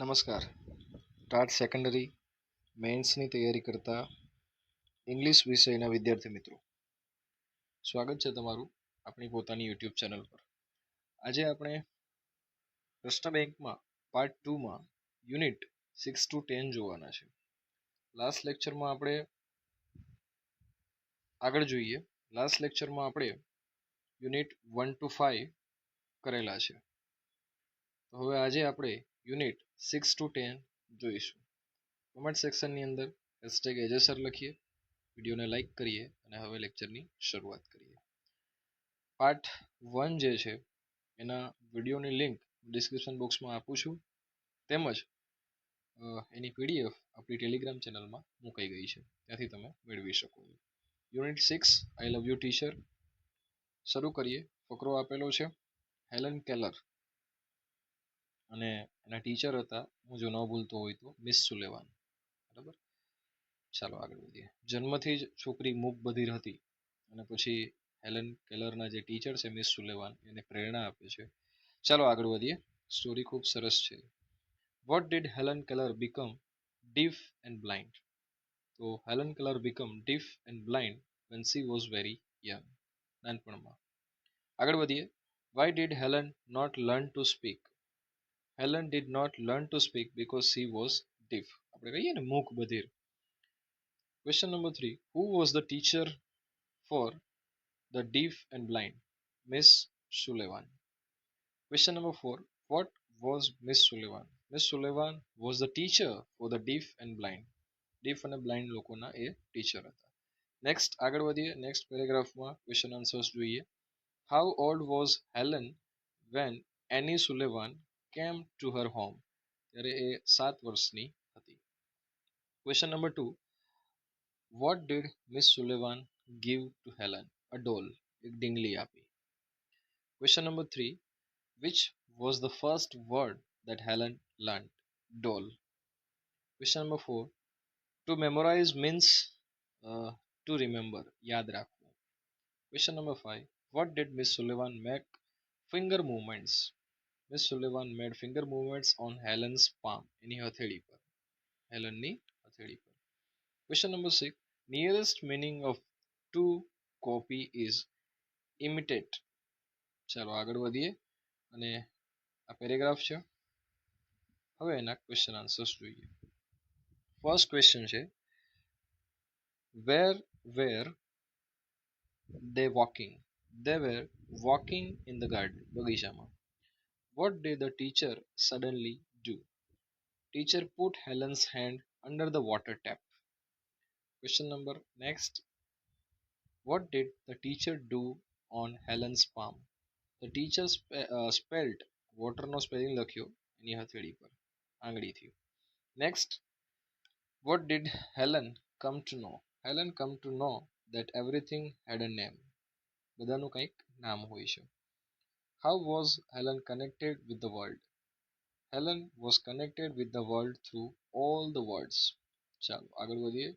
નમસ્કાર. TAT secondary મેન્સની તૈયારી કરતા ઇંગ્લિશ વિષયના વિદ્યાર્થી મિત્રો, સ્વાગત છે તમારું આપણી પોતાની યુટ્યુબ ચેનલ પર. આજે આપણે પ્રશ્ન બેંકમાં પાર્ટ 2માં યુનિટ 6 to 10 જોવાના છે. લાસ્ટ લેક્ચરમાં આપણે આગળ જોઈએ. લાસ્ટ લેક્ચરમાં આપણે યુનિટ 1 to 5 કરેલા છે. તો હવે આજે આપણે યુનિટ 6 to 10 જોઈશું. કમેન્ટ સેક્શનની અંદર #AJSir લખીએ, વિડીયોને લાઈક કરીએ અને હવે લેક્ચરની શરૂઆત કરીએ. પાર્ટ 1 જે છે એના વિડીયોની લિંક ડિસ્ક્રિપ્શન બોક્સમાં આપું છું, તેમજ એની પીડીએફ આપણી ટેલિગ્રામ ચેનલમાં મુકાઈ ગઈ છે, ત્યાંથી તમે મેળવી શકો છો. Unit 6 I love you teacher શરૂ કરીએ. ફકરો આપેલો છે હેલન કેલર અને એના ટીચર હતા, હું જો ન ભૂલતો હોય તો, મિસ સુલેવાન. બરાબર, ચાલો આગળ વધીએ. જન્મથી જ છોકરી મૂક બધિર હતી અને પછી હેલન કેલરના જે ટીચર છે મિસ સુલેવાન એને પ્રેરણા આપે છે. ચાલો આગળ વધીએ. સ્ટોરી ખૂબ સરસ છે. What did Helen Keller become deaf and blind? તો Helen Keller become deaf and blind when she was very young. નાનપણમાં. આગળ વધીએ. Why did Helen not learn to speak? Helen did not learn to speak because she was deaf. આપણે કહીએ ને મૂક બધિર. Question number 3. Who was the teacher for the deaf and blind? Miss Sullivan. Question number 4. What was Miss Sullivan? Miss Sullivan was the teacher for the deaf and blind. Deaf and blind લોકોના એ teacher હતા. Next આગળ વધીએ. Next પેરેગ્રાફમાં question answers જોઈએ. How old was Helen when Annie Sullivan came to her home? ત્યારે એ 7 વર્ષની હતી. Question number 2. What did Miss Sullivan give to Helen? A doll. એક ડીંગલી આપી. Question number 3. Which was the first word that Helen learned? Doll. Question number 4. To memorize means to remember. યાદ રાખવું. Question number 5. What did Miss Sullivan make finger movements? Miss Sullivan made finger movements on Helen's palm. એની હથેળી પર. હેલનની હથેળી પર. Question number 6. Nearest meaning of to copy is imitate. ચાલો આગળ વધીએ અને આ પેરેગ્રાફ છે. હવે એના ક્વેશ્ચન આન્સર્સ જોઈએ. ફર્સ્ટ ક્વેશ્ચન છે where were they walking? They were walking in the garden. બગીચામાં. What did the teacher suddenly do? Teacher put Helen's hand under the water tap. Question number next. What did the teacher do on Helen's palm? The teacher spelled water no spelling લખ્યો એની હથેળી પર આંગળીથી. Next. What did Helen come to know? Helen come to know that everything had a name. બધાનું કંઈક નામ હોય છે. How was Helen connected with the world? Helen was connected with the world through all the words. ચાલો આગળ વધીએ.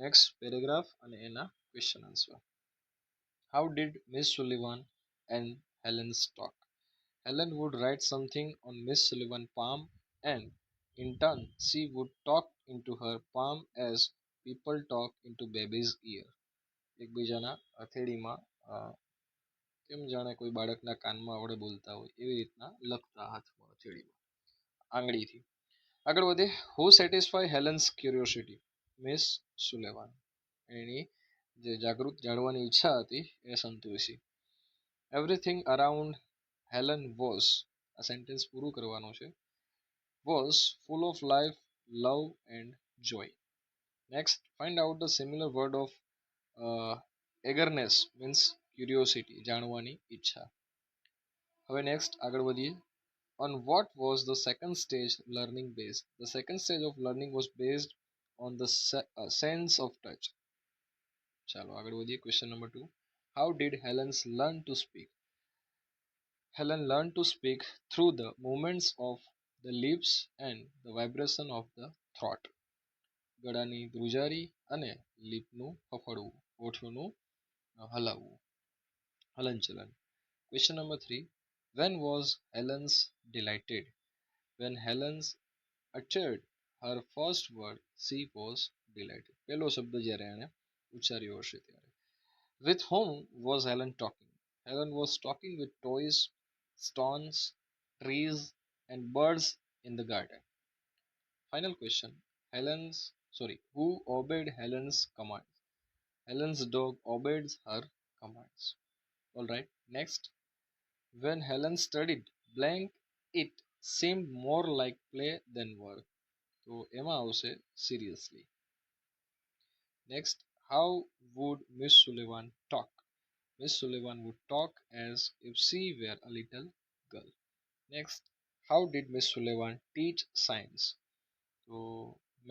Next paragraph અને એના question answer. How did Miss Sullivan and Helen talk? Helen would write something on Miss Sullivan's palm and in turn she would talk into her palm as people talk into baby's ear. એકબીજાના હથેળીમાં કેમ જાણે કોઈ બાળકના કાનમાં વડે બોલતા હોય એવી રીતના લખતા હાથમાં હથેળીમાં આંગળીથી. આગળ વધે. Who satisfy Helen's curiosity? Miss Sullivan. એની જે જાણવાની ઈચ્છા હતી એ સંતોષી. Everything around Helen was, આ સેન્ટેન્સ પૂરું કરવાનું છે, was full of life, love and joy. Next, find out the similar word of eagerness means curiosity, જાણવાની ઈચ્છા. હવે નેક્સ્ટ આગળ વધીએ. On what was the second stage learning based? The second stage of learning was based on the sense of touch. ચાલો આગળ વધીએ. Question number 2. How did Helen learn to speak? Helen learned to speak through the movements of the lips and the vibration of the throat. ગળાની ધ્રુજારી અને લિપનું ફફડવું, હોઠનું હલાવવું, હલનચલન. Question number 3. When was Helen's delighted? When Helen's uttered her first word, she was delighted. પહેલો શબ્દ જ્યારે એણે ઉચ્ચાર્યો હશે ત્યારે. With whom was Helen talking? Helen was talking with toys, stones, trees, and birds in the garden. Final question. Who obeyed Helen's command? Helen's dog obeyed her commands. All right. Next, when Helen studied blank, it seemed more like play than work. તો એમાં આવશે seriously. Next, how would Miss Sullivan talk? Miss Sullivan would talk as if she were a little girl. Next, how did Miss Sullivan teach science? So,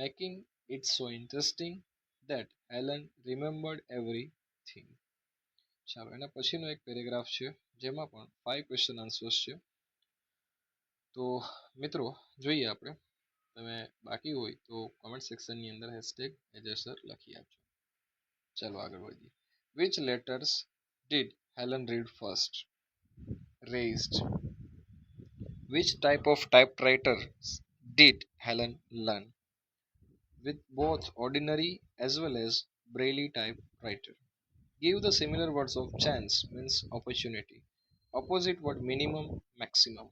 making it so interesting that Helen remembered everything. ચાલો એના પછીનો એક paragraph છે જેમાં પણ 5 question answers છે. તો મિત્રો જોઈએ આપણે. તમે બાકી હોય તો કોમેન્ટ સેક્શનની અંદર #એજેસર લખી આપજો. ચાલો આગળ વધીએ. Which letters did Helen read first? Raised. Which type of typewriters did Helen learn? With both ordinary as well as Braille typewriter. Give the similar words of chance means opportunity. Opposite word minimum, maximum.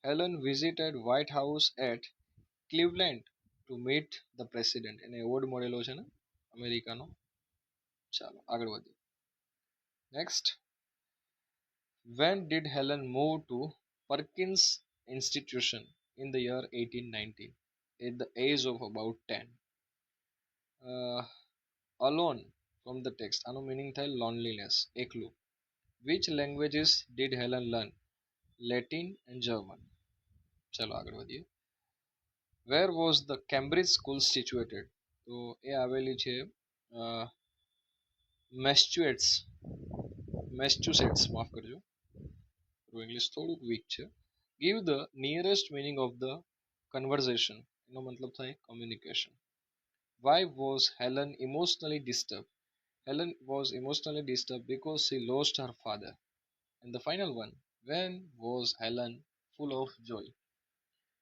Helen visited White House at Cleveland to meet the president. એને award મળેલો છે ને અમેરિકાનો. ચાલો આગળ વધીએ. Next, when did Helen move to Perkins Institution in the year 1819? At the age of about 10. Alone from the text. આનો meaning થાય loneliness, એકલું. Which languages did Helen learn? Latin and German. ચાલો આગળ વધીએ. Where was the Cambridge school situated? તો એ આવેલી છે મેસચ્યુસેટ્સ, માફ કરજો, ઇંગ્લિશ થોડુંક વીક છે. Give the nearest meaning of the conversation. એનો મતલબ થાય communication. Why was Helen emotionally disturbed? Helen was emotionally disturbed because she lost her father. And the final one, when was Helen full of joy?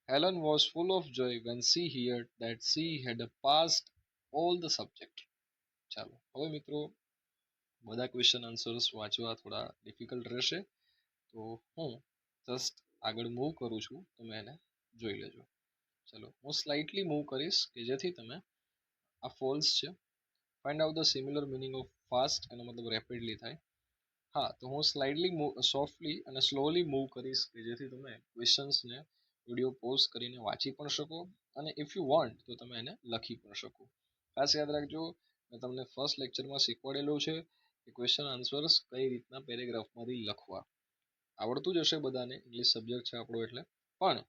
Helen was full of joy when she heard that she had passed all the subject. ચાલો હવે મિત્રો બધા question answers વાંચવા થોડા difficult રહેશે, તો હું just આગળ મૂવ કરું છું, તમે એને જોઈ લેજો. ચાલો હું સ્લાઇટલી મૂવ કરીશ કે જેથી તમે આ ફોલ્સ છે. Find out the similar meaning of fast, એનો મતલબ રેપિડલી થાય. હા, તો હું સ્લાઇડલી સોફ્ટલી અને સ્લોલી મૂવ કરીશ કે જેથી તમે ક્વેશ્ચન્સને વિડીયો પોઝ કરીને વાંચી પણ શકો અને ઇફ યુ વોન્ટ તો તમે એને લખી પણ શકો. ખાસ યાદ રાખજો, મેં તમને ફર્સ્ટ લેક્ચરમાં શીખવાડેલું છે કે ક્વેશ્ચન આન્સર્સ કઈ રીતના પેરેગ્રાફમાંથી લખવા. આવડતું જ હશે બધાને, ઇંગ્લિશ સબ્જેક્ટ છે આપણો એટલે, પણ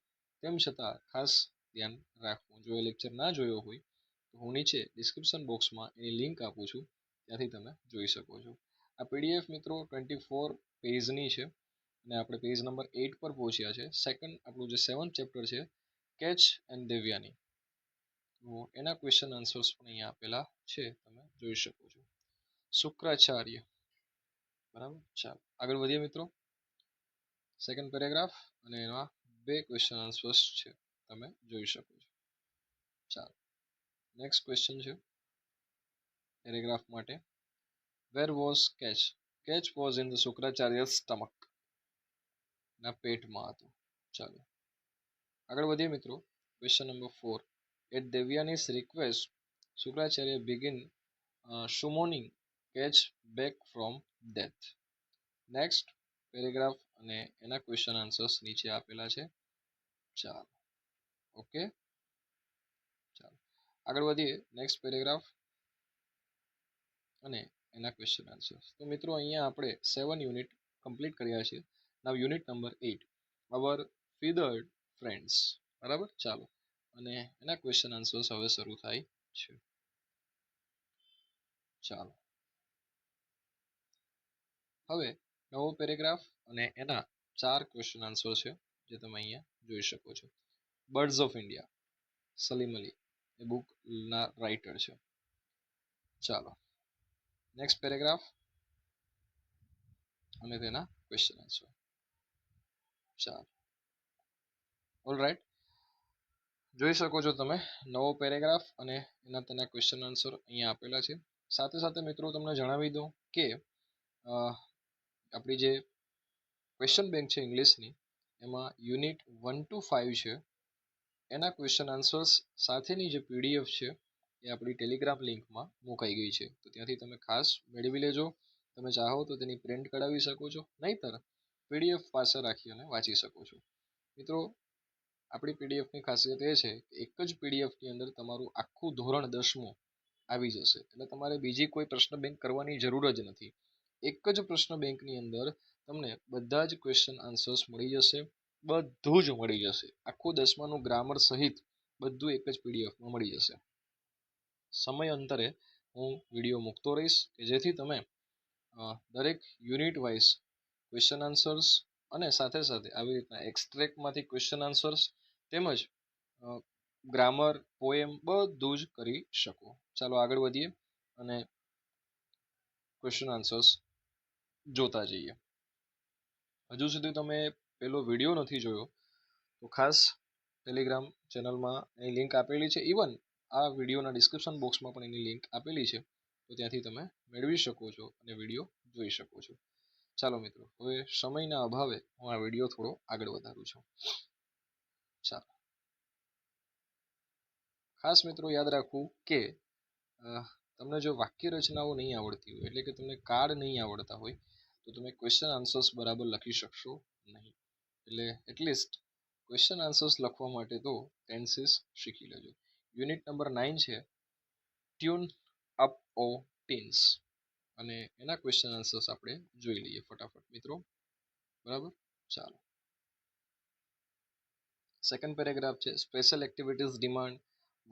તેમ છતાં ખાસ ધ્યાન રાખવું. જો એ લેક્ચર ના જોયો હોય તો હું નીચે ડિસ્ક્રિપ્શન બોક્સમાં એની લિંક આપું છું, ત્યાંથી તમે જોઈ શકો છો. આ પીડીએફ મિત્રો 24 પેજની છે અને આપણે પેજ નંબર 8 પર પહોંચ્યા છે. સેકન્ડ આપણું જે 7th ચેપ્ટર છે કેચ એન્ડ દેવ્યાની, તો એના ક્વેશ્ચન આન્સર્સ પણ અહીંયા આપેલા છે, તમે જોઈ શકો છો. શુક્રાચાર્ય, બરાબર. ચાલો આગળ વધીએ મિત્રો. સેકન્ડ પેરેગ્રાફ અને એના 2 ક્વેશ્ચન આન્સર્સ છે, તમે જોઈ શકો છો. ચાલો નેક્સ્ટ ક્વેશ્ચન છે પેરેગ્રાફ માટે. Where was Kach? Kach was in the Shukracharya stomach. ના પેટમાં હતું. ચાલો આગળ વધીએ મિત્રો. Question number 4. At Devyani's request Shukracharya begin summoning Kach back from death. Next paragraph અને એના ક્વેશ્ચન આન્સર્સ નીચે આપેલા છે. ચાલો ઓકે, ચાલો આગળ વધીએ. નેક્સ્ટ પેરેગ્રાફ અને એના ક્વેશ્ચન આન્સર્સ. તો મિત્રો અહીંયા આપણે 7 યુનિટ કમ્પ્લીટ કર્યા છે. નાવ યુનિટ નંબર 8, અવર ફીધર્ડ ફ્રેન્ડ્સ, બરાબર. ચાલો અને એના ક્વેશ્ચન આન્સર્સ હવે શરૂ થાય છે. ચાલો હવે નવો પેરેગ્રાફ અને એના 4 ક્વેશ્ચન આન્સર છે જે તમે અહીંયા જોઈ શકો છો. Birds of India, Salim Ali એ બુકના રાઇટર છે. ચાલો નેક્સ્ટ પેરેગ્રાફ અને તેના ક્વેશ્ચન આન્સર. ચાલો ઓલ રાઈટ. જોઈ શકો છો તમે નવો પેરેગ્રાફ અને એના તેના ક્વેશ્ચન આન્સર અહીંયા આપેલા છે. સાથે સાથે મિત્રો તમને જણાવી દઉં કે આપણી જે ક્વેશ્ચન બેંક છે ઇંગ્લિશની એમાં યુનિટ 1 to 5 છે એના ક્વેશ્ચન આન્સર્સ સાથેની જે પીડીએફ છે એ આપણી ટેલિગ્રામ લિંકમાં મુકાઈ ગઈ છે. તો ત્યાંથી તમે ખાસ મેળવી લેજો. તમે ચાહો તો તેની પ્રિન્ટ કઢાવી શકો છો, નહીંતર પીડીએફ પાસે રાખી અને વાંચી શકો છો. મિત્રો આપણી પીડીએફની ખાસિયત એ છે કે એક જ પીડીએફની અંદર તમારું આખું ધોરણ 10મું આવી જશે. એટલે તમારે બીજી કોઈ પ્રશ્ન બેંક કરવાની જરૂર જ નથી. એક જ પ્રશ્ન બેંકની અંદર તમને બધા જ ક્વેશ્ચન આન્સર્સ મળી જશે. બધું જ મળી જશે. આખું 10માનું ગ્રામર સહિત બધું એક જ પીડીએફમાં મળી જશે. સમય અંતરે હું વિડીયો મૂકતો રહીશ કે જેથી તમે દરેક યુનિટ વાઇઝ ક્વેશ્ચન આન્સર્સ અને સાથે સાથે આવી રીતના એક્સ્ટ્રેક્ટમાંથી ક્વેશ્ચન આન્સર્સ તેમજ ગ્રામર, પોએમ બધું જ કરી શકો. ચાલો આગળ વધીએ અને ક્વેશ્ચન આન્સર્સ જોતા જઈએ. હજુ સુધી તમે પેલો વિડીયો નથી જોયો તો ખાસ ટેલિગ્રામ ચેનલમાં એની લિંક આપેલી છે. ઇવન આ વિડીયોના ડિસ્ક્રિપ્શન બોક્સમાં પણ એની લિંક આપેલી છે. તો ત્યાંથી તમે મેળવી શકો છો અને વિડીયો જોઈ શકો છો. ચાલો મિત્રો, હવે સમયના અભાવે હું આ વિડીયો થોડો આગળ વધારું છું. ચાલો, ખાસ મિત્રો યાદ રાખવું કે તમને જો વાક્ય રચનાઓ નહીં આવડતી હોય, એટલે કે તમને કાર્ડ નહીં આવડતા હોય, તો તમે ક્વેશ્ચન આન્સર્સ બરાબર લખી શકશો નહીં. એટલે એટલીસ્ટ ક્વેશ્ચન આન્સર્સ લખવા માટે તો ટેન્સીસ શીખી લેજો. યુનિટ નંબર 9 છે ટ્યુન અપ ઓ ટીન્સ, અને એના ક્વેશ્ચન આન્સર્સ આપણે જોઈ લઈએ ફટાફટ મિત્રો. બરાબર, ચાલો. સેકન્ડ પેરેગ્રાફ છે special activities demand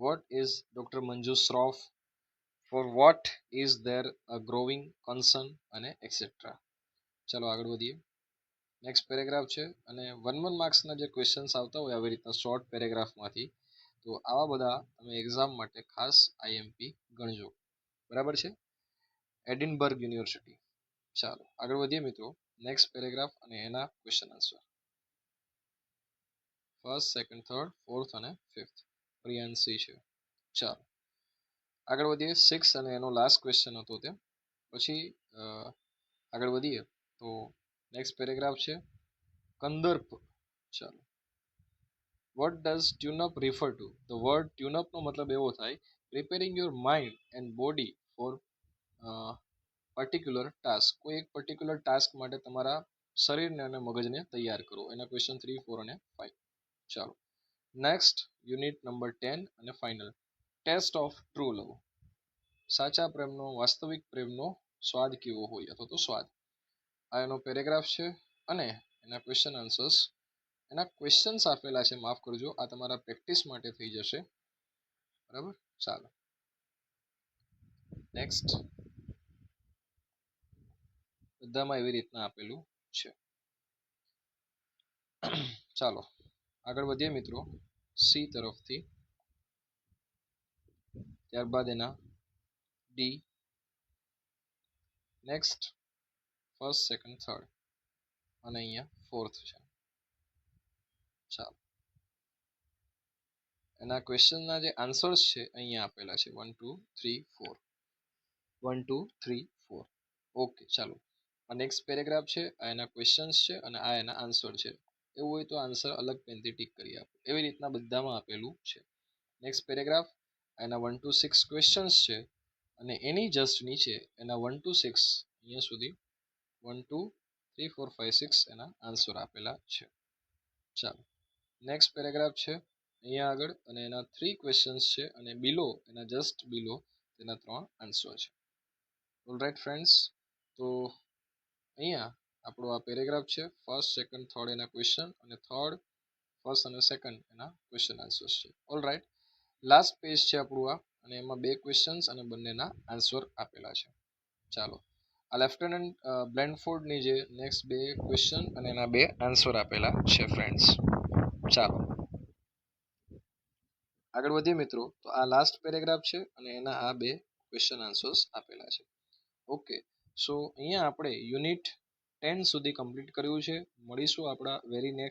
what is doctor Manju Shroff, for what is there a growing concern અને એક્સેટ્રા. ચાલો આગળ વધીએ. નેક્સ્ટ પેરેગ્રાફ છે અને 1 માર્ક્સના જે ક્વેશ્ચન્સ આવતા હોય આવી રીતના શોર્ટ પેરેગ્રાફમાંથી, તો આવા બધા તમે એક્ઝામ માટે ખાસ આઈએમપી ગણજો. બરાબર છે, એડિનબર્ગ યુનિવર્સિટી. ચાલો આગળ વધીએ મિત્રો. નેક્સ્ટ પેરેગ્રાફ અને એના question answer first, second, third, fourth અને ફિફ્થ પ્રિયાંશી છે. ચાલો આગળ વધીએ. 6 અને એનો લાસ્ટ ક્વેશ્ચન હતો તે. પછી આગળ વધીએ તો નેક્સ્ટ પેરેગ્રાફ છે કંદર્પ. ચાલો, what does tune up refer to? The word ટ્યુનઅપનો મતલબ એવો થાય preparing your mind and body for particular task. કોઈ એક પર્ટિક્યુલર ટાસ્ક માટે તમારા શરીરને અને મગજને તૈયાર કરો. એના ક્વેશ્ચન 3, 4 અને 5. ચાલો નેક્સ્ટ યુનિટ નંબર 10 અને ફાઇનલ, ટેસ્ટ ઓફ ટ્રુ લવ. સાચા પ્રેમનો, વાસ્તવિક પ્રેમનો સ્વાદ કેવો હોય અથવા તો સ્વાદ. આ એનો પેરેગ્રાફ છે અને એના ક્વેશ્ચન આન્સર્સ, એના ક્વેશ્ચન્સ આપેલા છે, માફ કરજો, આ તમારા પ્રેક્ટિસ માટે થઈ જશે. બરાબર, ચાલો નેક્સ્ટ. બધામાં એવી રીતના આપેલું છે. ચાલો આગળ વધીએ મિત્રો સી તરફથી, ત્યારબાદ એના D, next first, second, third અને અહીંયા ફોર્થ છે. ચાલો એના ક્વેશ્ચનના જે આન્સર્સ છે અહીંયા આપેલા છે 1, 2, 3, 4. 1, 2, 3, 4. ઓકે, ચાલો આ નેક્સ્ટ પેરેગ્રાફ છે, આ એના ક્વેશ્ચન્સ છે અને આ એના આન્સર છે. એવું હોય તો આન્સર અલગ પેનથી ટીક કરી આપો. એવી રીતના બધામાં આપેલું છે. નેક્સ્ટ પેરેગ્રાફ, એના 1 to 6 ક્વેશ્ચન્સ છે અને એની જસ્ટ નીચે એના 1 to 6 અહીંયા સુધી 1, 2, 3, 4, 5, 6 એના આન્સર આપેલા છે. ચાલો નેક્સ્ટ પેરેગ્રાફ છે અહીંયા આગળ અને એના 3 ક્વેશ્ચન્સ છે અને બિલો, એના જસ્ટ બિલો તેના 3 આન્સર છે. ઓલરાઈટ ફ્રેન્ડ્સ, તો અહીંયા આપણો આ પેરેગ્રાફ છે. ફર્સ્ટ, સેકન્ડ, થર્ડ એના ક્વેશ્ચન અને થર્ડ, ફર્સ્ટ અને સેકન્ડ એના ક્વેશ્ચન આન્સર્સ છે. ઓલરાઈટ, લાસ્ટ પેજ છે આપણું આ, અને એમાં 2 ક્વેશ્ચન્સ અને બંનેના આન્સર આપેલા છે. ચાલો આ લેફ્ટનન્ટ બ્લેન્ડફોર્ડની જે નેક્સ્ટ 2 ક્વેશ્ચન અને એના 2 આન્સર આપેલા છે ફ્રેન્ડ્સ. ચાલો આગળ વધીએ મિત્રો. તો આ લાસ્ટ પેરેગ્રાફ છે અને એના આ 2 ક્વેશ્ચન આન્સર્સ આપેલા છે. ઓકે, સો અહીંયા આપણે યુનિટ 10 સુધી કમ્પ્લીટ કર્યું છે. મળીશું આપણા વેરી નેક્સ્ટ